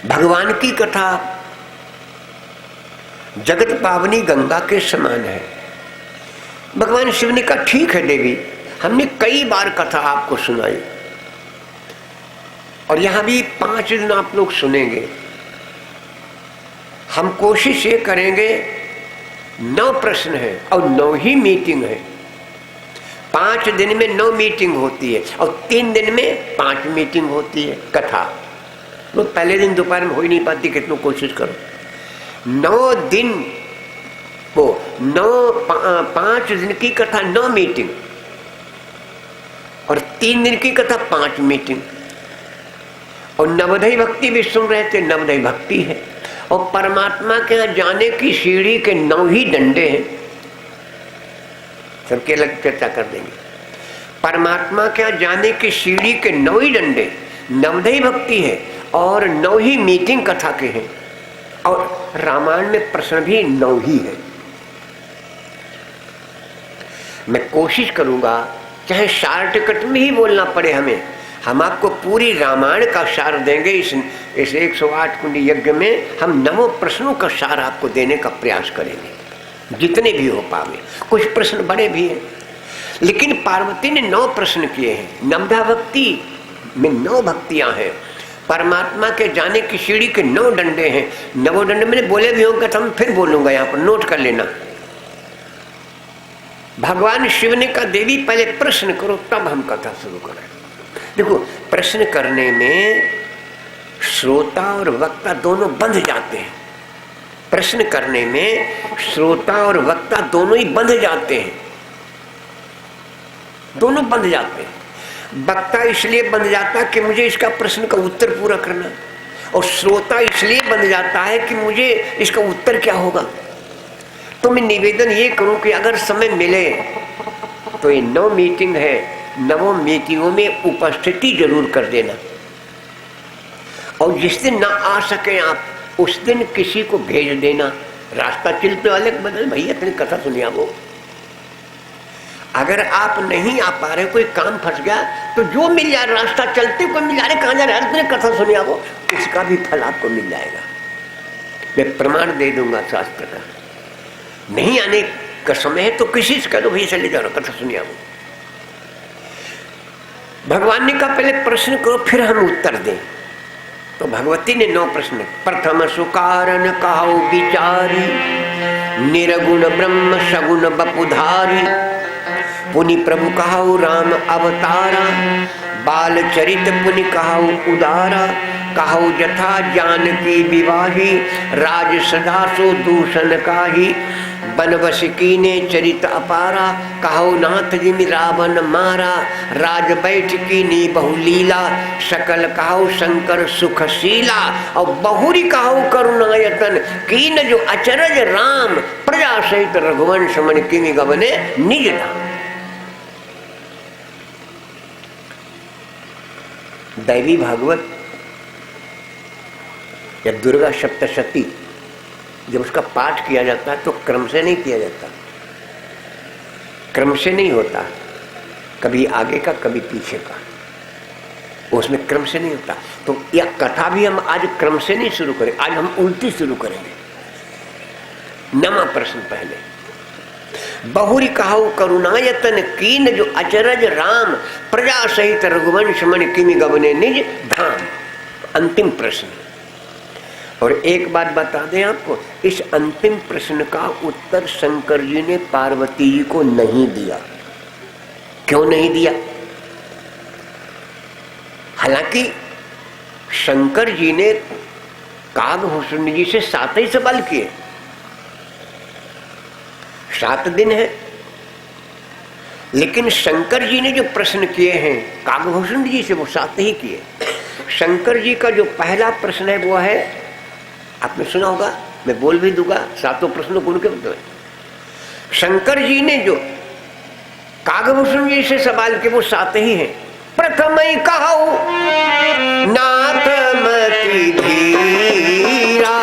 भगवान की कथा जगत पावनी गंगा के समान है। भगवान शिव ने कहा ठीक है देवी, हमने कई बार कथा आपको सुनाई और यहां भी 5 दिन आप लोग सुनेंगे। हम कोशिश ये करेंगे, 9 प्रश्न है और 9 ही मीटिंग है। 5 दिन में 9 मीटिंग होती है और 3 दिन में 5 मीटिंग होती है कथा। वो पहले दिन दोपहर में हो ही नहीं पाती, कितनी कोशिश करो। 9 दिन वो 5 दिन की कथा 9 मीटिंग और 3 दिन की कथा 5 मीटिंग। और नवोदय भक्ति भी सुन रहे थे, नवोदय भक्ति है। और परमात्मा के यहाँ जाने की सीढ़ी के 9 ही डंडे हैं, सबके अलग चर्चा कर देंगे। परमात्मा के यहाँ जाने की सीढ़ी के 9 ही डंडे नवोदय भक्ति है और 9 ही मीटिंग कथा के हैं। और रामायण में प्रश्न भी 9 ही है। मैं कोशिश करूंगा चाहे शॉर्टकट में ही बोलना पड़े हमें, हम आपको पूरी रामायण का सार देंगे। इस 108 कुंड यज्ञ में हम 9 प्रश्नों का सार आपको देने का प्रयास करेंगे, जितने भी हो पावे। कुछ प्रश्न बड़े भी हैं, लेकिन पार्वती ने 9 प्रश्न किए हैं। नवधा भक्ति में 9 भक्तियां हैं। परमात्मा के जाने की सीढ़ी के 9 डंडे हैं। 9 डंडे मैंने बोले भी होंगे तो हम फिर बोलूंगा, यहाँ पर नोट कर लेना। भगवान शिव ने कहा देवी पहले प्रश्न करो तब हम कथा शुरू करें। देखो, प्रश्न करने में श्रोता और वक्ता दोनों बंध जाते हैं। प्रश्न करने में श्रोता और वक्ता दोनों ही बंध जाते हैं, दोनों बंध जाते हैं। वक्ता इसलिए बंध जाता है कि मुझे इसका प्रश्न का उत्तर पूरा करना, और श्रोता इसलिए बंध जाता है कि मुझे इसका उत्तर क्या होगा। तो मैं निवेदन ये करूं कि अगर समय मिले तो ये 9 मीटिंग है, 9 मीटिंगों में उपस्थिति जरूर कर देना। और जिस दिन ना आ सके आप उस दिन किसी को भेज देना। रास्ता चिलते वाले बदल भैया तेरी कथा सुनिया वो। अगर आप नहीं आ पा रहे, कोई काम फंस गया तो जो मिल जाए, रास्ता चलते कोई मिल जाए, कहाँ जा रहा है कथा सुनिया वो, इसका भी फल आपको मिल जाएगा। मैं प्रमाण दे दूंगा शास्त्र का। नहीं आने का समय है तो किसी से कह दो भैया चले जाओ कथा सुनिया वो। भगवान ने कहा पहले प्रश्न करो फिर हम उत्तर दें। तो भगवती ने 9 प्रश्न। प्रथम सुकारण कहो विचारी, निर्गुण ब्रह्म सगुण बपुधारी, पुनि प्रभु कहो राम अवतारा, बाल चरित पुनि कहो उदारा, कहो जथा जानकी विवाही, राज सदा सो दूषण काही, बनवस कीने चरित अपारा, कहो नाथ जिमि रावण मारा, राज बैठ कीनी बहुलीला, सकल कहो शंकर सुखशीला, और बहुरी कहो करुणायतन, कीन जो अचरज राम, प्रजा सहित रघुवंश मन किमि गवने निज धाम। दैवी भागवत या दुर्गा सप्तशती जब उसका पाठ किया जाता है तो क्रम से नहीं किया जाता, क्रम से नहीं होता, कभी आगे का कभी पीछे का, उसमें क्रम से नहीं होता। तो यह कथा भी हम आज क्रम से नहीं शुरू करें, आज हम उल्टी शुरू करेंगे। 9वां प्रश्न पहले, बहुरी कहो करुणायतन, कीन जो अचरज राम, प्रजा सहित रघुवंश मन किमि गवने निज धाम। अंतिम प्रश्न। और एक बात बता दें आपको, इस अंतिम प्रश्न का उत्तर शंकर जी ने पार्वती जी को नहीं दिया। क्यों नहीं दिया? हालांकि शंकर जी ने कागभूषण जी से 7 ही सवाल किए, 7 दिन है, लेकिन शंकर जी ने जो प्रश्न किए हैं कागभूषण जी से वो 7 ही किए। शंकर जी का जो पहला प्रश्न है वो है, आपने सुना होगा, मैं बोल भी दूंगा, 7 प्रश्नों को उनके बताए। शंकर जी ने जो कागभूषण जी से सवाल किए वो 7 ही हैं। प्रथम ही कहो नाथ मति धीरा,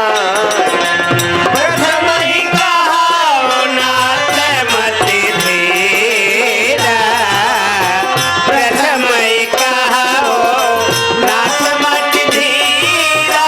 प्रथम ही कहो नाथ मति धीरा, प्रथम ही कहो नाथ मति धीरा,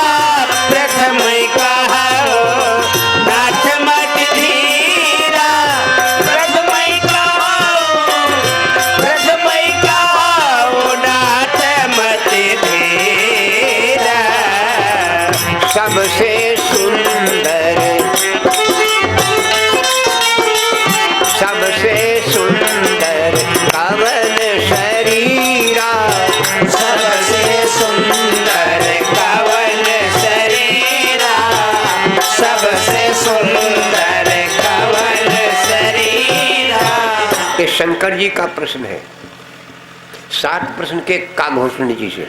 शंकर जी का प्रश्न है। 7 प्रश्न के काघोषणी जी से।